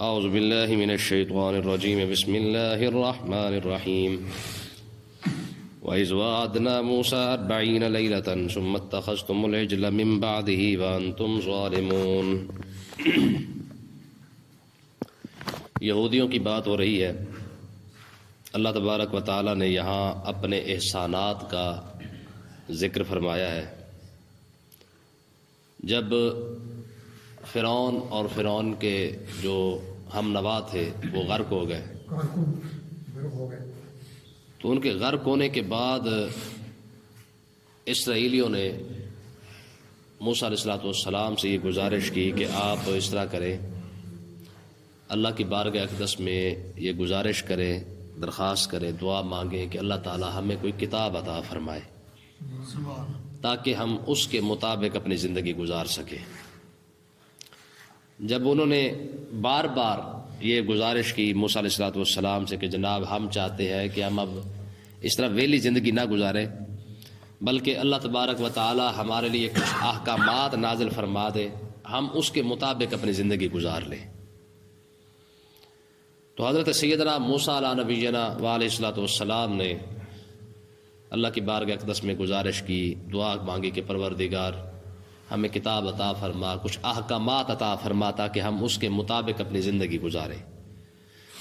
اعوذ باللہ من الشیطان الرجیم بسم اللہ الرحمن الرحیم وَإِذْ وَعَدْنَا مُوسَىٰ 40 لَيْلَةً ثُمَّ اتَّخَذْتُمُ الْعِجْلَ مِن بَعْدِهِ وَأَنْتُمْ ظَالِمُونَ۔ یہودیوں کی بات ہو رہی ہے۔ اللہ تبارک و تعالیٰ نے یہاں اپنے احسانات کا ذکر فرمایا ہے۔ جب فرعون اور فرعون کے جو ہم نوا تھے وہ غرق ہو گئے، تو ان کے غرق ہونے کے بعد اسرائیلیوں نے موسیٰ علیہ السلام سے یہ گزارش کی کہ آپ اس طرح کریں، اللہ کی بارگاہ اقدس میں یہ گزارش کریں، درخواست کریں، دعا مانگیں کہ اللہ تعالی ہمیں کوئی کتاب عطا فرمائے تاکہ ہم اس کے مطابق اپنی زندگی گزار سکیں۔ جب انہوں نے بار بار یہ گزارش کی موسیٰ علیہ السلام سے کہ جناب ہم چاہتے ہیں کہ ہم اب اس طرح ویلی زندگی نہ گزاریں، بلکہ اللہ تبارک و تعالی ہمارے لیے کچھ احکامات نازل فرما دے، ہم اس کے مطابق اپنی زندگی گزار لیں۔ تو حضرت سیدنا موسیٰ علیہ نبینا علیہ السلام نے اللہ کی بارگاہ اقدس میں گزارش کی، دعا مانگی کہ پروردگار ہمیں کتاب عطا فرما، کچھ احکامات عطا فرما تاکہ ہم اس کے مطابق اپنی زندگی گزاریں۔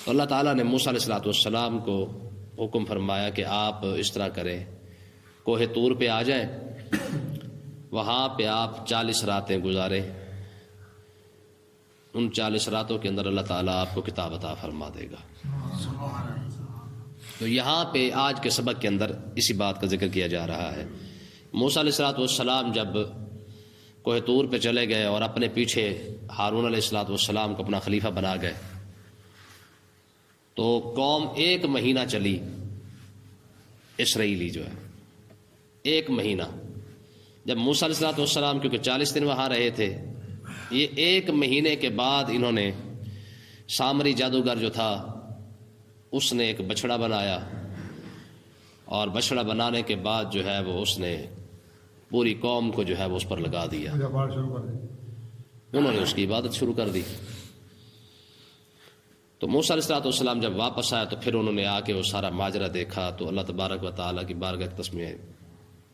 تو اللہ تعالیٰ نے موسیٰ علیہ السلام کو حکم فرمایا کہ آپ اس طرح کریں، کوہ طور پہ آ جائیں، وہاں پہ آپ 40 راتیں گزاریں، ان 40 راتوں کے اندر اللہ تعالیٰ آپ کو کتاب عطا فرما دے گا۔ تو یہاں پہ آج کے سبق کے اندر اسی بات کا ذکر کیا جا رہا ہے۔ موسیٰ علیہ السلام جب کوہ طور پہ چلے گئے اور اپنے پیچھے ہارون علیہ السلام کو اپنا خلیفہ بنا گئے، تو قوم 1 مہینہ چلی، اسرائیلی جو ہے 1 مہینہ۔ جب موسیٰ علیہ السلام کیونکہ 40 دن وہاں رہے تھے، یہ 1 مہینے کے بعد انہوں نے سامری جادوگر جو تھا اس نے ایک بچڑا بنایا، اور بچڑا بنانے کے بعد جو ہے وہ اس نے پوری قوم کو جو ہے وہ اس پر لگا دیا، انہوں نے اس کی عبادت شروع کر دی۔ تو موسیٰ علیہ السلام جب واپس آیا تو پھر انہوں نے آ کے وہ سارا ماجرا دیکھا، تو اللہ تبارک و تعالیٰ کی بارگاہ اقدس میں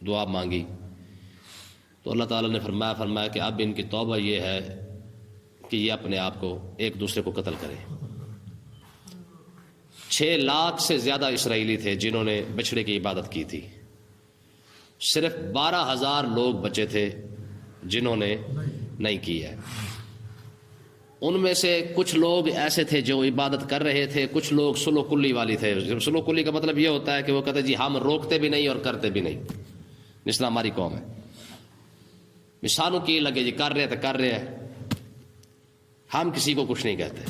دعا مانگی، تو اللہ تعالیٰ نے فرمایا کہ اب ان کی توبہ یہ ہے کہ یہ اپنے آپ کو ایک دوسرے کو قتل کرے۔ 6 لاکھ سے زیادہ اسرائیلی تھے جنہوں نے بچڑے کی عبادت کی تھی، صرف 12,000 لوگ بچے تھے جنہوں نے نہیں کی ہے۔ ان میں سے کچھ لوگ ایسے تھے جو عبادت کر رہے تھے، کچھ لوگ سلو کلی والی تھے۔ سلو کلی کا مطلب یہ ہوتا ہے کہ وہ کہتے جی ہم روکتے بھی نہیں اور کرتے بھی نہیں، جس طرح ہماری قوم ہے، مثالوں کی لگے جی کر رہے تو کر رہے ہیں، ہم کسی کو کچھ نہیں کہتے۔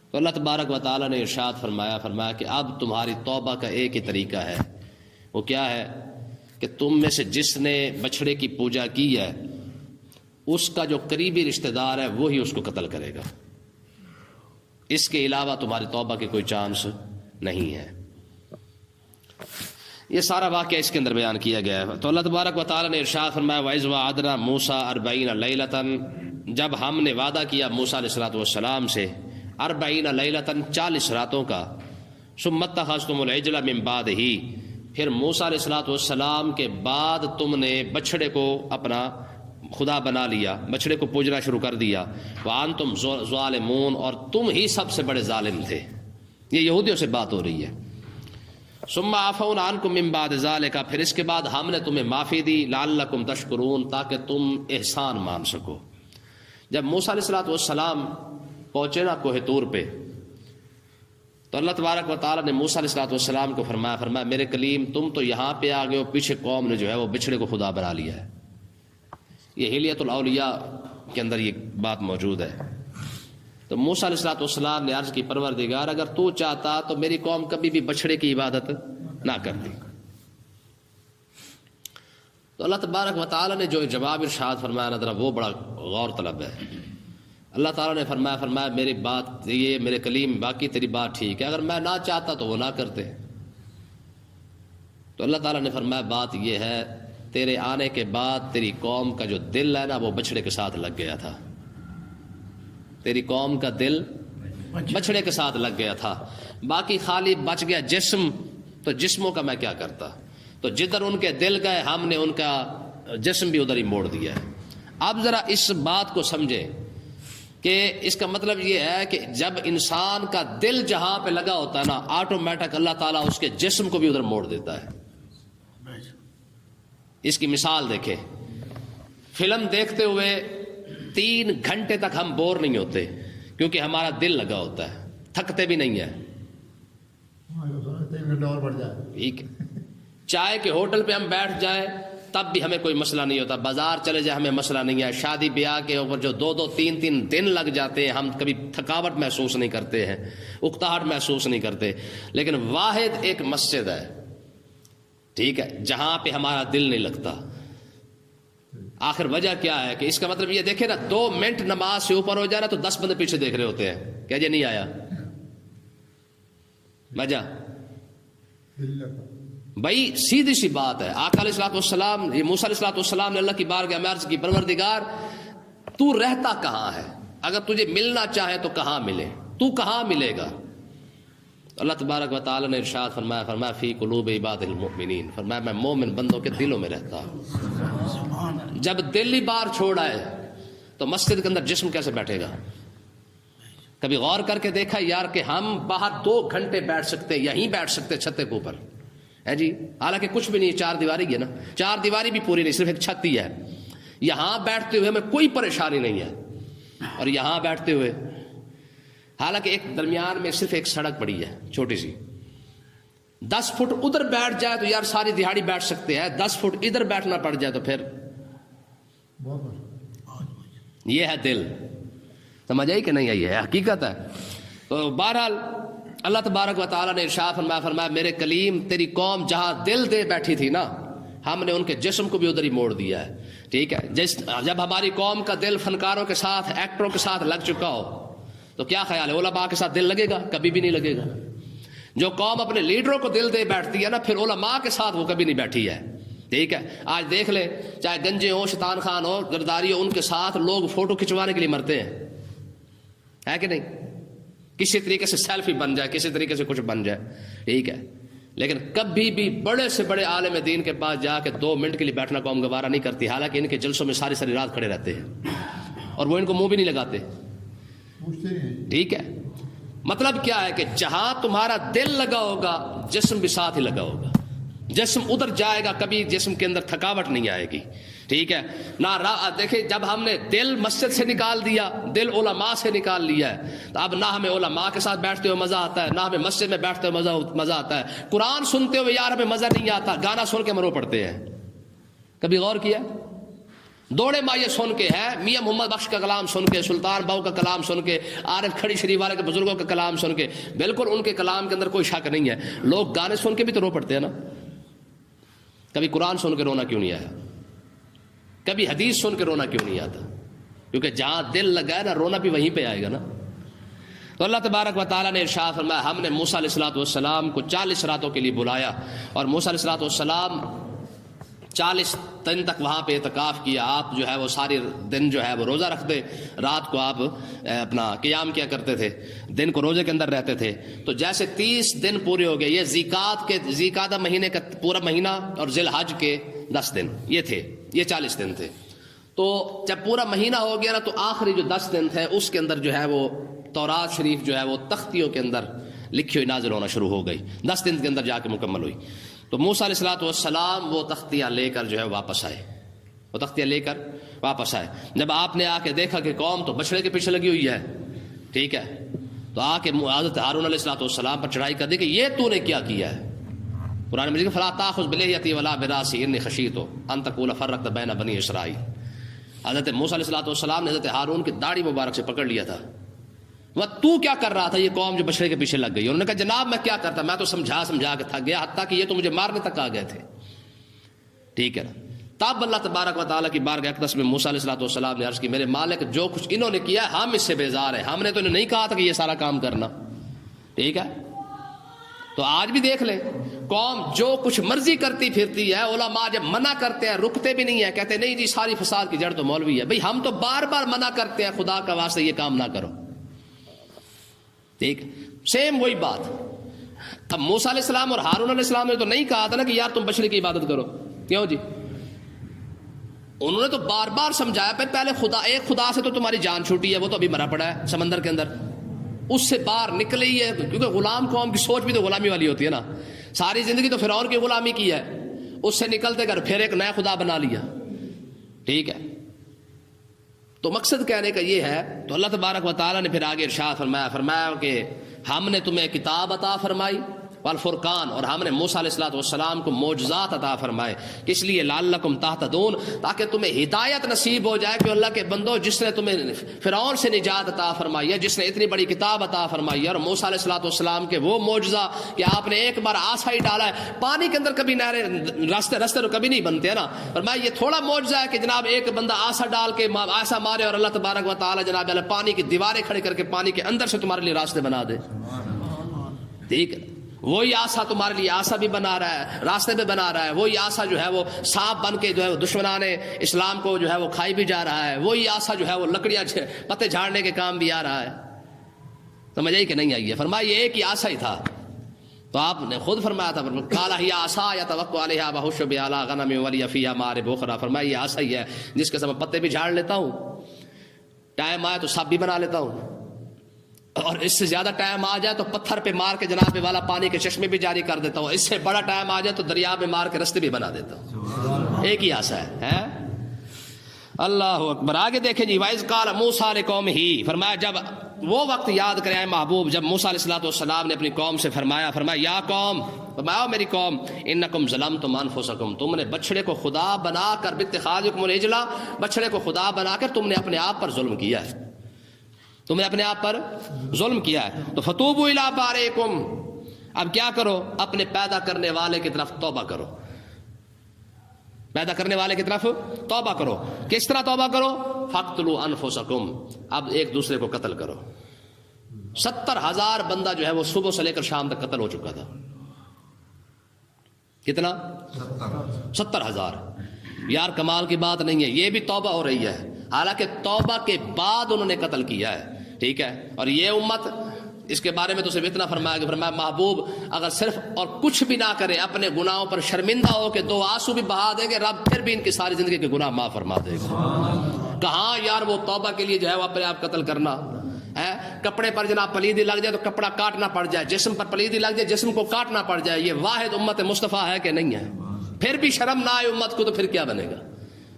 تو اللہ تبارک و تعالیٰ نے ارشاد فرمایا کہ اب تمہاری توبہ کا ایک ہی طریقہ ہے، وہ کیا ہے کہ تم میں سے جس نے بچڑے کی پوجا کی ہے اس کا جو قریبی رشتہ دار ہے وہی اس کو قتل کرے گا، اس کے علاوہ تمہاری توبہ کے کوئی چانس نہیں ہے۔ یہ سارا واقعہ اس کے اندر بیان کیا گیا ہے۔ تو اللہ تبارک و تعالیٰ نے ارشاد فرمایا وَإِذْ وَعَدْنَا مُوسَىٰ 40 لَيْلَةً، جب ہم نے وعدہ کیا موسیٰ علیہ السلام سے 40 لیلۃ 40 راتوں کا، ثُمَّ اتَّخَذْتُمُ الْعِجْلَ مِن بَعْدِهِ، پھر موسیٰ علیہ السلام کے بعد تم نے بچڑے کو اپنا خدا بنا لیا، بچڑے کو پوجنا شروع کر دیا، وَأَنْتُمْ ظَالِمُونَ، اور تم ہی سب سے بڑے ظالم تھے۔ یہ یہودیوں سے بات ہو رہی ہے۔ ثُمَّ عَفَوْنَا عَنْكُم مِّن بَعْدِ ذَلِكَ، پھر اس کے بعد ہم نے تمہیں معافی دی، لَعَلَّكُمْ تَشْكُرُونَ، تاکہ تم احسان مان سکو۔ جب موسیٰ علیہ السلام پہنچے نا کوہ طور پہ، تو اللہ تبارک و تعالیٰ نے موسیٰ علیہ السلام کو فرمایا میرے کلیم تم تو یہاں پہ آ گئے ہو، پیچھے قوم نے جو ہے وہ بچڑے کو خدا بنا لیا ہے۔ یہ حلیت الاولیاء کے اندر یہ بات موجود ہے۔ تو موسیٰ علیہ السلام نے عرض کی پروردگار اگر تو چاہتا تو میری قوم کبھی بھی بچڑے کی عبادت نہ کرتی۔ تو اللہ تبارک و تعالیٰ نے جو جواب ارشاد فرمایا نا ذرا وہ بڑا غور طلب ہے۔ اللہ تعالیٰ نے فرمایا میری بات یہ میرے کلیم باقی تیری بات ٹھیک ہے، اگر میں نہ چاہتا تو وہ نہ کرتے۔ تو اللہ تعالیٰ نے فرمایا بات یہ ہے تیرے آنے کے بعد تیری قوم کا جو دل ہے نا وہ بچڑے کے ساتھ لگ گیا تھا، تیری قوم کا دل بچڑے کے ساتھ لگ گیا تھا، باقی خالی بچ گیا جسم، تو جسموں کا میں کیا کرتا؟ تو جدھر ان کے دل گئے ہم نے ان کا جسم بھی ادھر ہی موڑ دیا ہے۔ اب ذرا اس بات کو سمجھیں کہ اس کا مطلب یہ ہے کہ جب انسان کا دل جہاں پہ لگا ہوتا ہے نا، آٹومیٹک اللہ تعالیٰ اس کے جسم کو بھی ادھر موڑ دیتا ہے۔ اس کی مثال دیکھیں، فلم دیکھتے ہوئے 3 گھنٹے تک ہم بور نہیں ہوتے کیونکہ ہمارا دل لگا ہوتا ہے، تھکتے بھی نہیں ہیں۔ 3 گھنٹے اور بڑھ جائے، ٹھیک ہے، چائے کے ہوٹل پہ ہم بیٹھ جائیں تب بھی ہمیں کوئی مسئلہ نہیں ہوتا، بازار چلے جائیں ہمیں مسئلہ نہیں ہے، شادی بیاہ کے اوپر جو 2-2 3-3 دن لگ جاتے ہیں ہم کبھی تھکاوٹ محسوس نہیں کرتے ہیں، اکتاہٹ محسوس نہیں کرتے۔ لیکن واحد ایک مسجد ہے، ٹھیک ہے، جہاں پہ ہمارا دل نہیں لگتا۔ آخر وجہ کیا ہے کہ اس کا مطلب یہ دیکھیں نا، 2 منٹ نماز سے اوپر ہو جائے نا تو 10 بندے پیچھے دیکھ رہے ہوتے ہیں، کیا یہ نہیں آیا وجہ؟ بھائی سیدھی سی بات ہے، آقا علیہ الصلوۃ والسلام، یہ موسیٰ علیہ الصلوۃ والسلام نے اللہ کی بارگاہ میں عرض کی، پروردگار تو رہتا کہاں ہے؟ اگر تجھے ملنا چاہے تو کہاں ملے؟ تو کہاں ملے گا؟ اللہ تبارک و تعالی نے ارشاد فرمایا فی قلوب عباد المؤمنین، فرمایا میں مومن بندوں کے دلوں میں رہتا ہوں۔ جب دل ہی باہر چھوڑ آئے تو مسجد کے اندر جسم کیسے بیٹھے گا؟ کبھی غور کر کے دیکھا یار کہ ہم باہر 2 گھنٹے بیٹھ سکتے، یہیں بیٹھ سکتے چھتے کے اوپر ہے جی، حالانکہ کچھ بھی نہیں، 4 دیواری ہے نا، 4 دیواری بھی پوری نہیں، صرف ایک چھت ہی ہے، یہاں بیٹھتے ہوئے ہمیں کوئی پریشانی نہیں ہے، اور یہاں بیٹھتے ہوئے حالانکہ ایک درمیان میں صرف ایک سڑک پڑی ہے چھوٹی سی، 10 فٹ ادھر بیٹھ جائے تو یار ساری دہاڑی بیٹھ سکتے ہیں، 10 فٹ ادھر بیٹھنا پڑ جائے تو پھر یہ ہے دل۔ سمجھ آئی کہ نہیں آئی ہے؟ حقیقت ہے۔ تو بہرحال اللہ تبارک و تعالیٰ نے ارشاد فرمایا میرے کلیم تیری قوم جہاں دل دے بیٹھی تھی نا، ہم نے ان کے جسم کو بھی ادھر ہی موڑ دیا ہے، ٹھیک ہے۔ جب ہماری قوم کا دل فنکاروں کے ساتھ، ایکٹروں کے ساتھ لگ چکا ہو تو کیا خیال ہے علماء کے ساتھ دل لگے گا؟ کبھی بھی نہیں لگے گا۔ جو قوم اپنے لیڈروں کو دل دے بیٹھتی ہے نا، پھر علماء کے ساتھ وہ کبھی نہیں بیٹھی ہے، ٹھیک ہے۔ آج دیکھ لیں، چاہے گنجے ہوں، شیطان خان ہو، گرداری ہو، ان کے ساتھ لوگ فوٹو کھنچوانے کے لیے مرتے ہیں، ہے کہ نہیں؟ کسی طریقے سے سیلفی بن جائے، کسی طریقے سے کچھ بن جائے، ٹھیک ہے۔ لیکن کبھی بھی بڑے سے بڑے عالم دین کے پاس جا کے 2 منٹ کے لیے بیٹھنا قوم گوارا نہیں کرتی، حالانکہ ان کے جلسوں میں ساری رات کھڑے رہتے ہیں اور وہ ان کو منہ بھی نہیں لگاتے، ٹھیک ہے۔ مطلب کیا ہے کہ جہاں تمہارا دل لگا ہوگا جسم بھی ساتھ ہی لگا ہوگا، جسم ادھر جائے گا، کبھی جسم کے اندر تھکاوٹ نہیں آئے گی، ٹھیک ہے نہ۔ دیکھیں جب ہم نے دل مسجد سے نکال دیا، دل علماء سے نکال لیا ہے، تو اب نہ ہمیں علماء کے ساتھ بیٹھتے ہوئے مزہ آتا ہے، نہ ہمیں مسجد میں بیٹھتے ہوئے مزہ آتا ہے، قرآن سنتے ہوئے یار ہمیں مزہ نہیں آتا، گانا سن کے مرو پڑتے ہیں۔ کبھی غور کیا؟ دوڑے مائے سن کے ہے، میاں محمد بخش کا کلام سن کے، سلطان باؤ کا کلام سن کے، عارف کھڑی شریف والے کے بزرگوں کا کلام سن کے، بالکل ان کے کلام کے اندر کوئی شک نہیں ہے، لوگ گانے سن کے بھی تو رو پڑتے ہیں نا۔ کبھی قرآن سن کے رونا کیوں نہیں آیا؟ کبھی حدیث سن کے رونا کیوں نہیں آتا؟ کیونکہ جہاں دل لگا ہے نا، رونا بھی وہیں پہ آئے گا نا۔ تو اللہ تبارک و تعالیٰ نے ارشاد فرمایا ہم نے موسیٰ علیہ الصلوۃ والسلام کو 40 راتوں کے لیے بلایا، اور موسیٰ علیہ الصلوۃ والسلام 40 دن تک وہاں پہ اعتکاف کیا۔ آپ جو ہے وہ سارے دن جو ہے وہ روزہ رکھتے، رات کو آپ اپنا قیام کیا کرتے تھے، دن کو روزے کے اندر رہتے تھے۔ تو جیسے 30 دن پورے ہو گئے، یہ ذیقعدہ مہینے کا پورا مہینہ اور ذی الحج کے 10 دن یہ تھے، یہ 40 دن تھے۔ تو جب پورا مہینہ ہو گیا نا، تو آخری جو 10 دن تھے اس کے اندر جو ہے وہ تورات شریف جو ہے وہ تختیوں کے اندر لکھی ہوئی نازل ہونا شروع ہو گئی، 10 دن کے اندر جا کے مکمل ہوئی۔ تو موسیٰ علیہ الصلوۃ والسلام وہ تختیاں لے کر جو ہے واپس آئے، وہ تختیاں لے کر واپس آئے۔ جب آپ نے آ کے دیکھا کہ قوم تو بچڑے کے پیچھے لگی ہوئی ہے، ٹھیک ہے، تو آ کے حضرت ہارون علیہ الصلوۃ والسلام پر چڑھائی کر دی کہ یہ تو نے کیا کیا ہے۔ قرآن مجید فلا تاخذ بلحیتی ولا براسی انی خشیت ان تقول فرقت بین بنی اسرائیل۔ حضرت موسیٰ علیہ الصلوۃ والسلام نے حضرت ہارون کی داڑھی مبارک سے پکڑ لیا تھا، وہ تو کیا کر رہا تھا؟ یہ قوم جو بچڑے کے پیچھے لگ گئی۔ انہوں نے کہا جناب میں کیا کرتا، میں تو سمجھا کے تھک گیا، حتیٰ کہ یہ تو مجھے مارنے تک آ گئے تھے، ٹھیک ہے نا۔ تب اللہ تبارک و تعالیٰ کی بارگاہ اقدس میں موسیٰ علیہ الصلوۃ والسلام نے عرض کی میرے مالک جو کچھ انہوں نے کیا ہم اس سے بیزار ہیں، ہم نے تو انہیں نہیں کہا تھا کہ یہ سارا کام کرنا، ٹھیک ہے۔ تو آج بھی دیکھ لیں قوم جو کچھ مرضی کرتی پھرتی ہے، علماء جب منع کرتے ہیں رکتے بھی نہیں ہیں، کہتے نہیں جی ساری فساد کی جڑ تو مولوی ہے۔ بھئی ہم تو بار بار منع کرتے ہیں خدا کا واسطے یہ کام نہ کرو، ٹھیک، سیم وہی بات۔ اب موسیٰ علیہ السلام اور ہارون علیہ السلام نے تو نہیں کہا تھا نا کہ یار تم بچڑے کی عبادت کرو، کیوں جی؟ انہوں نے تو بار بار سمجھایا، پہلے خدا، ایک خدا سے تو تمہاری جان چھوٹی ہے، وہ تو ابھی مرا پڑا ہے سمندر کے اندر، اس سے باہر نکلے ہی ہے، کیونکہ غلام قوم کی سوچ بھی تو غلامی والی ہوتی ہے نا، ساری زندگی تو فرعون کی غلامی کی ہے، اس سے نکلتے کر پھر ایک نیا خدا بنا لیا، ٹھیک ہے۔ تو مقصد کہنے کا یہ ہے، تو اللہ تبارک و تعالیٰ نے پھر آگے ارشاد فرمایا کہ ہم نے تمہیں کتاب عطا فرمائی والفرقان، اور ہم نے موسیٰ علیہ السلام کو معجزات عطا فرمائے، کس لیے لعلکم تہتدون، تاکہ تمہیں ہدایت نصیب ہو جائے کہ اللہ کے بندو جس نے تمہیں فرعون سے نجات عطا فرمائی ہے، جس نے اتنی بڑی کتاب عطا فرمائی ہے، اور موسیٰ علیہ السلام کے وہ معجزہ کہ آپ نے ایک بار آسا ہی ڈالا ہے، پانی کے اندر کبھی نہریں راستے تو کبھی نہیں بنتے ہیں نا، فرمایا یہ تھوڑا معجزہ ہے کہ جناب ایک بندہ آسا ڈال کے آسا مارے اور اللہ تبارک و تعالی جناب پانی کی دیواریں کھڑے کر کے پانی کے اندر سے تمہارے لیے راستے بنا دے، ٹھیک ہے۔ وہی آسا تمہارے لیے آسا بھی بنا رہا ہے، راستے بھی بنا رہا ہے، وہی آسا جو ہے وہ سانپ بن کے جو ہے وہ دشمنان اسلام کو جو ہے وہ کھائی بھی جا رہا ہے، وہی آسا جو ہے وہ لکڑیاں پتے جھاڑنے کے کام بھی آ رہا ہے، سمجھ آئی کہ نہیں آئی ہے؟ فرمایا یہ ایک ہی آسا ہی تھا، تو آپ نے خود فرمایا تھا کالا ہی آسا یا توقع علیہ بہش بعلا غنم ولی فیہا مارب اخری، فرمایا یہ آسا ہی ہے جس کے ساتھ پتے بھی جھاڑ لیتا ہوں، ٹائم آیا تو سب بھی بنا لیتا ہوں، اور اس سے زیادہ ٹائم آ جائے تو پتھر پہ مار کے جناب والا پانی کے چشمے بھی جاری کر دیتا ہوں، اس سے بڑا ٹائم آ جائے تو دریا میں مار کے رستے بھی بنا دیتا ہوں، ایک ہی آسا ہے۔ اللہ اکبر۔ آگے دیکھیں جی، وَإِذْ قَالَ مُوسَىٰ لِقَوْمِهِ، فرمایا جب وہ وقت یاد کرے اے محبوب جب موسیٰ علیہ السلام نے اپنی قوم سے فرمایا یا قوم، فرمایا میری قوم، انکم ظلمتم انفسکم، تم نے بچڑے کو خدا بنا کر باتخاذکم العجل، بچڑے کو خدا بنا کر تم نے اپنے آپ پر ظلم کیا ہے، تم نے اپنے آپ پر ظلم کیا ہے، تو فتوبوا الی بارئکم، اب کیا کرو، اپنے پیدا کرنے والے کی طرف توبہ کرو، پیدا کرنے والے کی طرف توبہ کرو۔ کس طرح توبہ کرو؟ فاقتلوا انفسکم، اب ایک دوسرے کو قتل کرو۔ 70,000 بندہ جو ہے وہ صبح سے لے کر شام تک قتل ہو چکا تھا، کتنا؟ 70,000۔ یار کمال کی بات نہیں ہے، یہ بھی توبہ ہو رہی ہے، حالانکہ توبہ کے بعد انہوں نے قتل کیا ہے، ٹھیک ہے۔ اور یہ امت اس کے بارے میں تو صرف اتنا فرمایا کہ فرمایا محبوب اگر صرف اور کچھ بھی نہ کرے، اپنے گناہوں پر شرمندہ ہو کے 2 آنسو بھی بہا دیں گے، رب پھر بھی ان کی ساری زندگی کے گناہ معاف فرما دے گا۔ کہاں یار وہ توبہ کے لیے جو ہے وہ اپنے آپ قتل کرنا ہے، کپڑے پر جناب پلیدی لگ جائے تو کپڑا کاٹنا پڑ جائے، جسم پر پلیدی لگ جائے جسم کو کاٹنا پڑ جائے، یہ واحد امت مصطفیٰ ہے کہ نہیں ہے؟ پھر بھی شرم نہ آئے امت کو تو پھر کیا بنے گا؟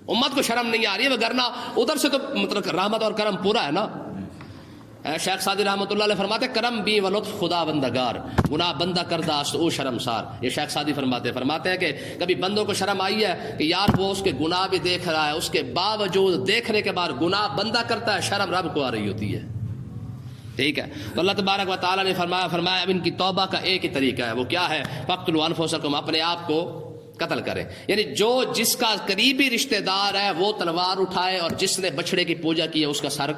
امت کو شرم نہیں آ رہی ہے، وگرنہ ادھر سے تو مطلب رحمت اور کرم پورا ہے نا۔ شیخ سعدی رحمۃ اللہ علیہ فرماتے کرم بھی و لطف خدا بندگار، گناہ بندہ کرداست او شرمسار، یہ شیخ سعدی فرماتے ہیں کہ کبھی بندوں کو شرم آئی ہے کہ یار وہ اس کے گناہ بھی دیکھ رہا ہے، اس کے باوجود دیکھنے کے بعد گناہ بندہ کرتا ہے، شرم رب کو آ رہی ہوتی ہے، ٹھیک ہے۔ تو اللہ تبارک و تعالیٰ نے فرمایا اب ان کی توبہ کا ایک ہی طریقہ ہے، وہ کیا ہے؟ فاقتلوا انفسکم، اپنے آپ کو قتل کرے، یعنی جو جس کا قریبی رشتہ دار ہے وہ تلوار اٹھائے، اور جس نے بچڑے کی پوجا کی ہے اس کا سر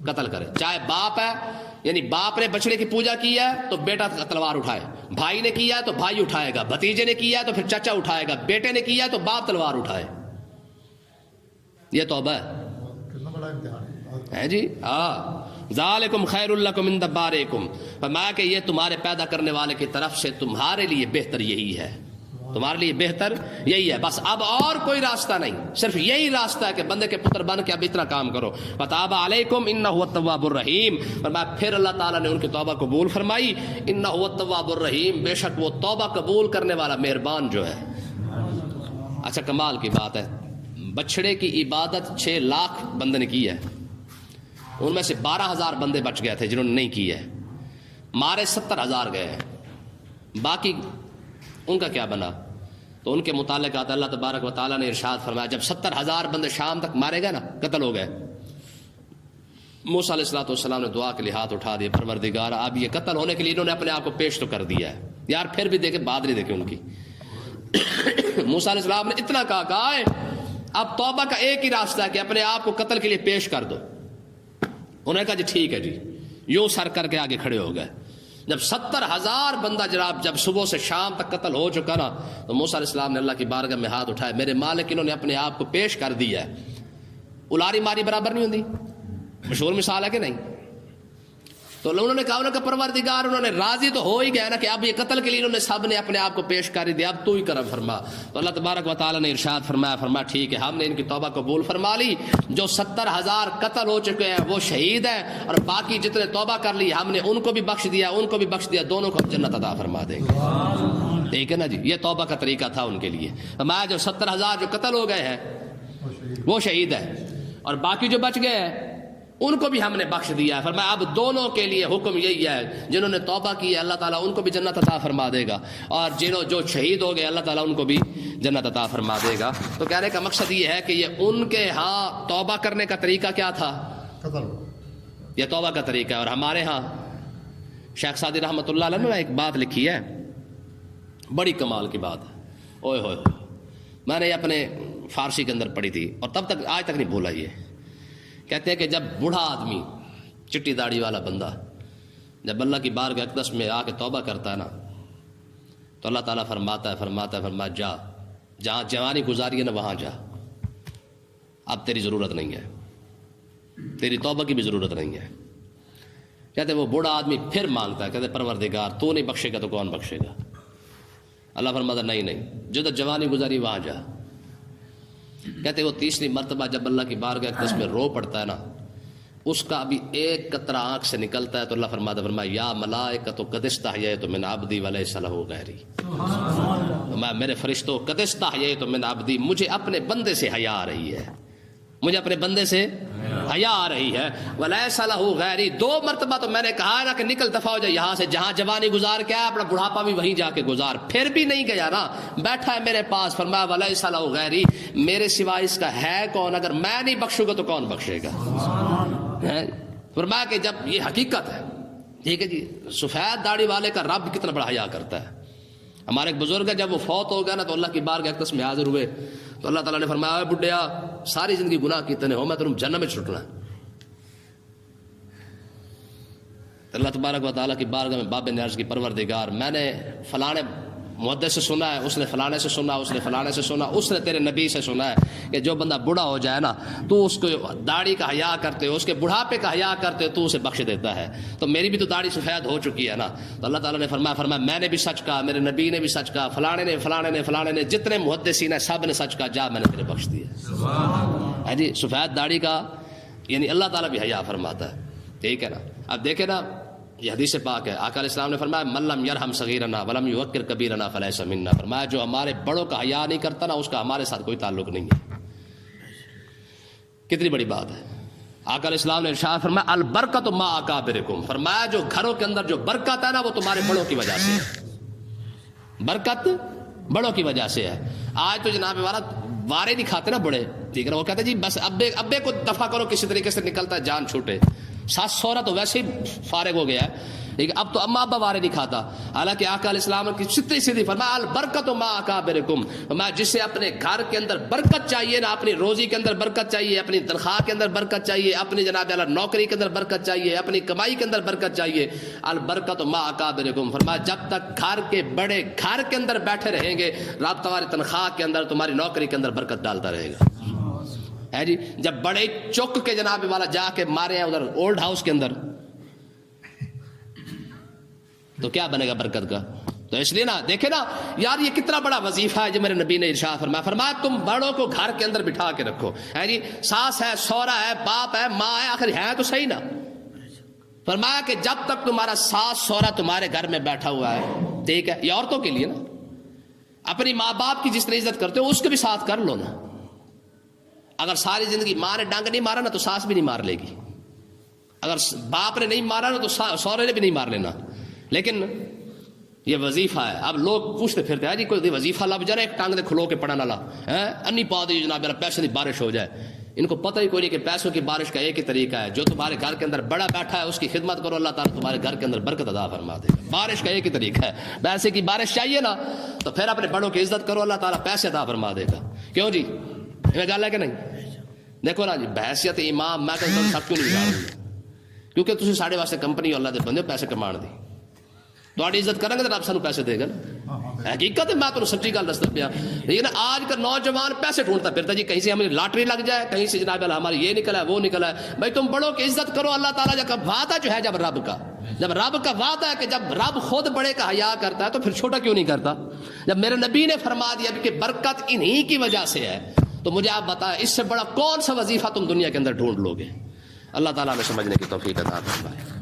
قتل کرے، چاہے باپ ہے، یعنی باپ نے بچڑے کی پوجا کی ہے تو بیٹا تلوار اٹھائے، بھائی نے کیا ہے تو بھائی اٹھائے گا، بھتیجے نے کیا ہے تو پھر چچا اٹھائے گا، بیٹے نے کیا ہے تو باپ تلوار اٹھائے، یہ توبہ ہے جی۔ ذالکم خیر لکم عند بارئکم، فرمایا کہ یہ تمہارے پیدا کرنے والے کی طرف سے تمہارے لیے بہتر یہی ہے، تمہارے لیے بہتر یہی ہے، بس اب اور کوئی راستہ نہیں، صرف یہی راستہ ہے کہ بندے کے پتر بن کے اب اتنا کام کرو۔ فتاب علیکم انہ هو التواب الرحیم، فرمایا پھر اللہ تعالیٰ نے ان کی توبہ قبول فرمائی، انہ هو التواب الرحیم، بے شک وہ توبہ قبول کرنے والا مہربان جو ہے۔ اچھا کمال کی بات ہے، بچڑے کی عبادت 6 لاکھ بندے نے کی ہے، ان میں سے 12,000 بندے بچ گئے تھے جنہوں نے نہیں کی ہے، مارے 70,000 گئے ہیں، باقی ان کا کیا بنا؟ تو ان کے متعلق آتا اللہ تبارک و تعالیٰ نے ارشاد فرمایا جب 70,000 بندے شام تک مارے گئے نا، قتل ہو گئے، موسیٰ علیہ السلام نے دعا کے لیے ہاتھ اٹھا دیا، پروردگار اب یہ قتل ہونے کے لیے انہوں نے اپنے آپ کو پیش تو کر دیا ہے یار، پھر بھی دیکھے بات نہیں دیکھے ان کی۔ موسیٰ علیہ السلام نے اتنا کہا ہے اب توبہ کا ایک ہی راستہ ہے کہ اپنے آپ کو قتل کے لیے پیش کر دو، انہوں نے کہا جی ٹھیک ہے جی، یوں سر کر کے آگے کھڑے ہو گئے، جب 70,000 بندہ جناب جب صبح سے شام تک قتل ہو چکا نا، تو موسیٰ علیہ السلام نے اللہ کی بارگاہ میں ہاتھ اٹھائے، میرے مالک انہوں نے اپنے آپ کو پیش کر دیا ہے. الاری ماری برابر نہیں ہوتی، مشہور مثال ہے کہ نہیں. تو انہوں نے کہا انہوں کا پروردگار، انہوں نے راضی تو ہو ہی گیا نا کہ اب یہ قتل کے لیے انہوں نے سب نے اپنے آپ کو پیش کر دیا، اب تو ہی کرم فرما. تو اللہ تبارک و تعالیٰ نے ارشاد فرمایا ٹھیک ہے، ہم نے ان کی توبہ قبول فرما لی. جو 70,000 قتل ہو چکے ہیں وہ شہید ہیں، اور باقی جتنے توبہ کر لی ہم نے ان کو بھی بخش دیا، ان کو بھی بخش دیا، دونوں کو جنت عطا فرما دیں گے. ٹھیک ہے نا جی، یہ توبہ کا طریقہ تھا ان کے لیے. فرمایا جو 70,000 جو قتل ہو گئے ہیں وہ شہید ہیں، اور باقی جو بچ گئے ہیں ان کو بھی ہم نے بخش دیا ہے. فرمایا اب دونوں کے لیے حکم یہی ہے، جنہوں نے توبہ کی ہے اللہ تعالیٰ ان کو بھی جنت عطا فرما دے گا، اور جو شہید ہو گئے اللہ تعالیٰ ان کو بھی جنت عطا فرما دے گا. تو کہنے کا مقصد یہ ہے کہ یہ ان کے ہاں توبہ کرنے کا طریقہ کیا تھا؟ یہ توبہ کا طریقہ ہے. اور ہمارے ہاں شیخ سعدی رحمۃ اللہ علیہ نے ایک بات لکھی ہے، بڑی کمال کی بات ہے. اوئے ہوئے، میں نے یہ اپنے فارسی کے اندر پڑھی تھی اور تب تک آج تک نہیں بھولا. یہ کہتے ہیں کہ جب بوڑھا آدمی، چٹی داڑھی والا بندہ جب اللہ کی بارگاہ اقدس میں آ کے توبہ کرتا ہے نا، تو اللہ تعالیٰ فرماتا ہے جا، جہاں جوانی گزاری ہے نا وہاں جا، اب تیری ضرورت نہیں ہے، تیری توبہ کی بھی ضرورت نہیں ہے. کہتے وہ بوڑھا آدمی پھر مانگتا ہے، کہتے پروردگار تو نہیں بخشے گا تو کون بخشے گا؟ اللہ فرماتا نہیں، جدھر جوانی گزاری وہاں جا. کہتے وہ تیسری مرتبہ جب اللہ کی بارگاہ اقدس میں رو پڑتا ہے نا، اس کا ابھی ایک قطرہ آنکھ سے نکلتا ہے تو اللہ فرمایا یا ملائکۃ قد استحییت من عبدی ولیس لہ غیری. میرے فرشتوں قد استحییت من عبدی، مجھے اپنے بندے سے حیا آ رہی ہے، مجھے اپنے بندے سے حیا آ رہی ہے. ولیس لہ غیری، 2 مرتبہ تو میں نے کہا نا کہ نکل دفع ہو جائے یہاں سے، جہاں جوانی گزار کے آیا اپنا بڑھاپا بھی وہیں جا کے گزار. پھر بھی نہیں گیا نا، بیٹھا ہے میرے پاس. فرمایا ولیس لہ غیری، میرے سوا اس کا ہے کون؟ اگر میں نہیں بخشوں گا تو کون بخشے گا؟ فرمایا کہ جب یہ حقیقت ہے، ٹھیک ہے جی، سفید داڑھی والے کا رب کتنا بڑا حیا کرتا ہے. ہمارے ایک بزرگ ہے، جب وہ فوت ہو گیا نا تو اللہ کی بارگاہ اقدس میں حاضر ہوئے تو اللہ تعالیٰ نے فرمایا بڈھیا ساری زندگی گناہ کیتے ہو، میں تم جنت میں چھٹنا ہے. تو اللہ تبارک و تعالیٰ کی بارگاہ میں بابے نے عرض کی پروردگار میں نے فلانے محدث سے سنا ہے، اس نے فلانے سے سنا، اس نے فلانے سے سنا، اس نے تیرے نبی سے سنا ہے کہ جو بندہ بوڑھا ہو جائے نا تو اس کو داڑھی کا حیا کرتے ہو، اس کے بڑھاپے کا حیا کرتے ہو تو اسے بخش دیتا ہے. تو میری بھی تو داڑھی سفید ہو چکی ہے نا. تو اللہ تعالیٰ نے فرمایا میں نے بھی سچ کہا، میرے نبی نے بھی سچ کہا، فلانے نے جتنے محدثین ہیں سب نے سچ کہا، جا میں نے تیرے بخش دیا. جی سفید داڑھی کا یعنی اللہ تعالیٰ بھی حیا فرماتا ہے. ٹھیک ہے نا. اب دیکھیں نا یہ حدیث پاک ہے، آقا علیہ السلام نے فرمایا من لم یرحم صغیرنا ولم یوقر کبیرنا فلیس منا. فرمایا جو ہمارے بڑوں کا حیا نہیں کرتا نا اس کا ہمارے ساتھ کوئی تعلق نہیں ہے. کتنی بڑی بات ہے. آقا علیہ السلام نے ارشاد فرمایا البرکۃ ما اکابرکم. فرمایا جو گھروں کے اندر جو برکت ہے نا وہ تمہارے بڑوں کی وجہ سے ہے، برکت بڑوں کی وجہ سے ہے. آج تو جناب والا وارے نہیں کھاتے نا بڑے، ٹھیک ہے نا، وہ کہتے جی بس ابے کو دفع کرو کسی طریقے سے نکلتا ہے جان چھوٹے. ساس سوہرا تو ویسے ہی فارغ ہو گیا ہے، لیکن اب تو اما ابا وارے نہیں کھاتا. حالانکہ آقا علیہ السلام کی سیدھی فرمایا البرکۃ ما اکابرکم. میں جسے اپنے گھر کے اندر برکت چاہیے نا، اپنی روزی کے اندر برکت چاہیے، اپنی تنخواہ کے اندر برکت چاہیے، اپنی جناب اللہ نوکری کے اندر برکت چاہیے، اپنی کمائی کے اندر برکت چاہیے، البرکۃ ما اکابرکم. فرمایا جب تک گھر کے بڑے گھر کے اندر بیٹھے رہیں گے رب تمہاری تنخواہ کے اندر تمہاری نوکری کے اندر برکت ڈالتا رہے گا. ہے جی جب بڑے چک کے جناب والا جا کے مارے ہیں ادھر اولڈ ہاؤس کے اندر تو کیا بنے گا برکت کا؟ تو اس لیے نا دیکھیں نا یار یہ کتنا بڑا وظیفہ ہے جو میرے نبی نے ارشاد فرمایا تم بڑوں کو گھر کے اندر بٹھا کے رکھو. ہے جی ساس ہے، سوہرا ہے، باپ ہے، ماں ہے، آخر ہے تو صحیح نا. فرمایا کہ جب تک تمہارا ساس سوہرا تمہارے گھر میں بیٹھا ہوا ہے، ٹھیک ہے، یہ عورتوں کے لیے نا، اپنی ماں باپ کی جس طرح عزت کرتے ہو اس کے بھی ساتھ کر لو نا. اگر ساری زندگی ماں نے ڈانگ نہیں مارا نا تو ساس بھی نہیں مار لے گی، اگر باپ نے نہیں مارا نا تو سوہرے نے بھی نہیں مار لینا. لیکن یہ وظیفہ ہے. اب لوگ پوچھتے پھرتے ہیں جی کوئی وظیفہ لب جائے ایک ٹانگ دے کھلو کے پڑھنا لا انی پا دی جناب پیسے کی بارش ہو جائے. ان کو پتہ ہی کوئی نہیں کہ پیسوں کی بارش کا ایک ہی طریقہ ہے، جو تمہارے گھر کے اندر بڑا بیٹھا ہے اس کی خدمت کرو، اللہ تعالیٰ تمہارے گھر کے اندر برکت عطا فرما دے گا. بارش کا ایک ہی طریقہ ہے، پیسے کی بارش چاہیے نا تو پھر اپنے بڑوں کی عزت کرو، اللہ تعالیٰ پیسے عطا فرما دے گا. کیوں جی یہ گل ہے کہ نہیں؟ دیکھو نا جی بحیثیت امام میں کہ سب کیوں نہیں جاؤں گا کیونکہ تسی ساڑے واسطے کمپنی اللہ دے بندے پیسے کمان دی. تھوڑی عزت کریں گے تو رب سانو پیسے دے گا نا. حقیقت ہے, میں تو سچی گل دستا پیا. لیکن آج کا نوجوان پیسے ڈھونڈتا پھرتا جی, کہیں سے ہمیں لاٹری لگ جائے, کہیں سے جناب ہماری یہ نکلا ہے وہ نکلا ہے. بھائی تم بڑوں کی عزت کرو. اللہ تعالیٰ کا وعدہ جو ہے جب رب کا وعدہ ہے کہ جب رب خود بڑے کا حیا کرتا ہے تو پھر چھوٹا کیوں نہیں کرتا. جب میرے نبی نے فرما دیا کہ برکت انہی کی وجہ سے ہے, تو مجھے آپ بتائیں اس سے بڑا کون سا وظیفہ تم دنیا کے اندر ڈھونڈ لو گے. اللہ تعالیٰ میں سمجھنے کی توفیق عطا فرمائے.